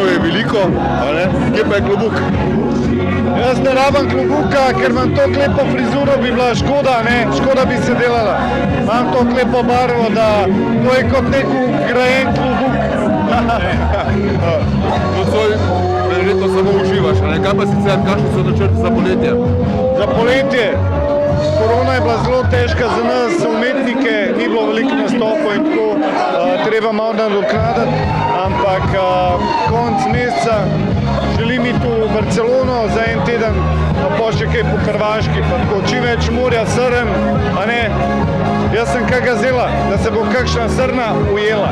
Članov je veliko, kje pa je klobuk? Jaz ne rabim klobuka, ker imam tako lepo frizuro, bi bila škoda, škoda bi se delala. Imam tako lepo barvo, da to je kot nek ugrajen klobuk. Verjetno samo uživaš, kaj pa sicer, kakšni so načrti za poletje? Za poletje? Korona je bila zelo težka za nas, umetnike, ni bilo veliko nastopov in tako, treba malo nadoknaditi, ampak konec meseca želim iti v Barcelono za en teden, pa še kaj po Hrvaški, pa tako čim več morja, srn, a ne, jaz sem kaj gazela, da se bo kakšna srna ujela.